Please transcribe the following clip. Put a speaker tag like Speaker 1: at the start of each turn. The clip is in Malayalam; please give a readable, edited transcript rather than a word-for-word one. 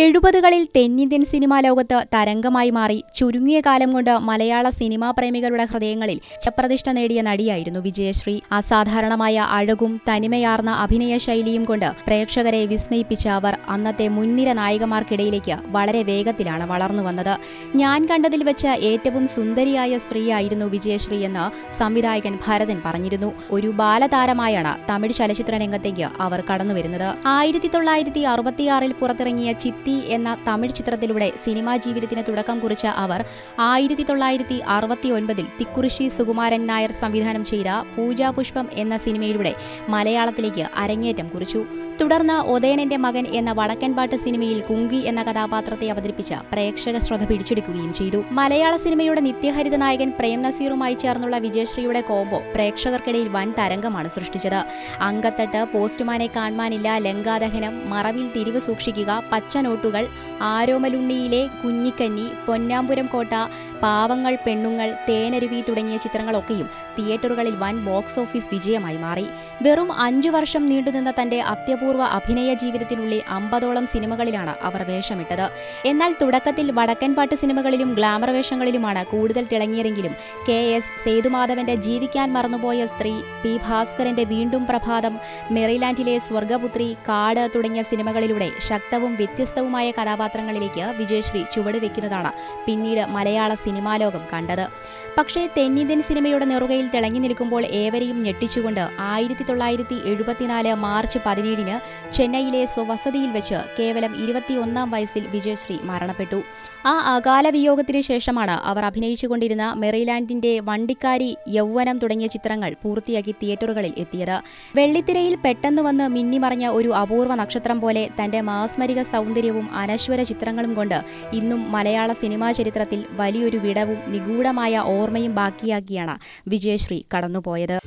Speaker 1: എഴുപതുകളിൽ തെന്നിന്ത്യൻ സിനിമാ ലോകത്ത് തരംഗമായി മാറി ചുരുങ്ങിയ കാലം കൊണ്ട് മലയാള സിനിമാ പ്രേമികളുടെ ഹൃദയങ്ങളിൽ ചപ്രതിഷ്ഠ നേടിയ നടിയായിരുന്നു വിജയശ്രീ. അസാധാരണമായ അഴകും തനിമയാർന്ന അഭിനയ ശൈലിയും കൊണ്ട് പ്രേക്ഷകരെ വിസ്മയിപ്പിച്ച അവർ അന്നത്തെ മുൻനിര നായികമാർക്കിടയിലേക്ക് വളരെ വേഗത്തിലാണ് വളർന്നു വന്നത്. ഞാൻ കണ്ടതിൽ വെച്ച് ഏറ്റവും സുന്ദരിയായ സ്ത്രീയായിരുന്നു വിജയശ്രീ എന്ന് സംവിധായകൻ ഭരതൻ പറഞ്ഞിരുന്നു. ഒരു ബാലതാരമായാണ് തമിഴ് ചലച്ചിത്ര രംഗത്തേക്ക് അവർ കടന്നുവരുന്നത്. 1966 പുറത്തിറങ്ങിയ ചിത്തി എന്ന തമിഴ് ചിത്രത്തിലൂടെ സിനിമാ ജീവിതത്തിന് തുടക്കം കുറിച്ച അവർ 1969 തിക്കുറിശ്ശി സുകുമാരൻ നായർ സംവിധാനം ചെയ്ത പൂജാപുഷ്പം എന്ന സിനിമയിലൂടെ മലയാളത്തിലേക്ക് അരങ്ങേറ്റം കുറിച്ചു. തുടർന്ന് ഒതേനന്റെ മകൻ എന്ന വടക്കൻപാട്ട് സിനിമയിൽ കുങ്കി എന്ന കഥാപാത്രത്തെ അവതരിപ്പിച്ച് പ്രേക്ഷക ശ്രദ്ധ പിടിച്ചെടുക്കുകയും ചെയ്തു. മലയാള സിനിമയുടെ നിത്യഹരിത നായകൻ പ്രേം നസീറുമായി ചേർന്നുള്ള വിജയശ്രീയുടെ കോംബോ പ്രേക്ഷകർക്കിടയിൽ വൻ തരംഗമാണ് സൃഷ്ടിച്ചത്. അങ്കത്തട്ട്, പോസ്റ്റ്മാനെ കാണാനില്ല, ലങ്കാദഹനം, മറവിൽ തിരിവ് സൂക്ഷിക്കുക, പച്ചനോട്ടുകൾ, ആരോമലുണ്ണിയിലെ കുഞ്ഞിക്കന്നി, പൊന്നാമ്പുരം കോട്ട, പാവങ്ങൾ പെണ്ണുങ്ങൾ, തേനരുവി തുടങ്ങിയ ചിത്രങ്ങളൊക്കെയും തിയേറ്ററുകളിൽ വൻ ബോക്സ് ഓഫീസ് വിജയമായി മാറി. വെറും 5 വർഷം നീണ്ടുനിന്ന തന്റെ അത്യപൂർവ അഭിനയ ജീവിതത്തിനുള്ളിൽ 50ഓളം സിനിമകളിലാണ് അവർ വേഷമിട്ടത്. എന്നാൽ തുടക്കത്തിൽ വടക്കൻപാട്ട് സിനിമകളിലും ഗ്ലാമർ വേഷങ്ങളിലുമാണ് കൂടുതൽ തിളങ്ങിയതെങ്കിലും KS സേതുമാധവന്റെ ജീവിക്കാൻ മറന്നുപോയ സ്ത്രീ, P ഭാസ്കരന്റെ വീണ്ടും പ്രഭാതം, മെറിലാൻഡിലെ സ്വർഗപുത്രി, കാട് തുടങ്ങിയ സിനിമകളിലൂടെ ശക്തവും വ്യത്യസ്തവുമായ കഥാപാത്രങ്ങളിലേക്ക് വിജയശ്രീ ചുവടുവെക്കുന്നതാണ് പിന്നീട് മലയാള സിനിമാ ലോകം കണ്ടത്. പക്ഷേ തെന്നിന്ത്യൻ സിനിമയുടെ നെറുകയിൽ തിളങ്ങി നിൽക്കുമ്പോൾ ഏവരെയും ഞെട്ടിച്ചുകൊണ്ട് 1974 മാർച്ച് 17 ചെന്നൈയിലെ സ്വവസതിയിൽ വെച്ച് കേവലം 21 വയസ്സിൽ വിജയശ്രീ മരണപ്പെട്ടു. ആ അകാല വിയോഗത്തിന് ശേഷമാണ് അവർ അഭിനയിച്ചുകൊണ്ടിരുന്ന മെറിലാൻഡിന്റെ വണ്ടിക്കാരി, യൗവനം തുടങ്ങിയ ചിത്രങ്ങൾ പൂർത്തിയാക്കി തിയേറ്ററുകളിൽ എത്തിയത്. വെള്ളിത്തിരയിൽ പെട്ടെന്ന് വന്ന് മിന്നിമറഞ്ഞ ഒരു അപൂർവ നക്ഷത്രം പോലെ തന്റെ മാസ്മരിക സൗന്ദര്യവും അനശ്വര ചിത്രങ്ങളും കൊണ്ട് ഇന്നും മലയാള സിനിമാ ചരിത്രത്തിൽ വലിയൊരു വിടവും നിഗൂഢമായ ഓർമ്മയും ബാക്കിയാക്കിയാണ് വിജയശ്രീ കടന്നുപോയത്.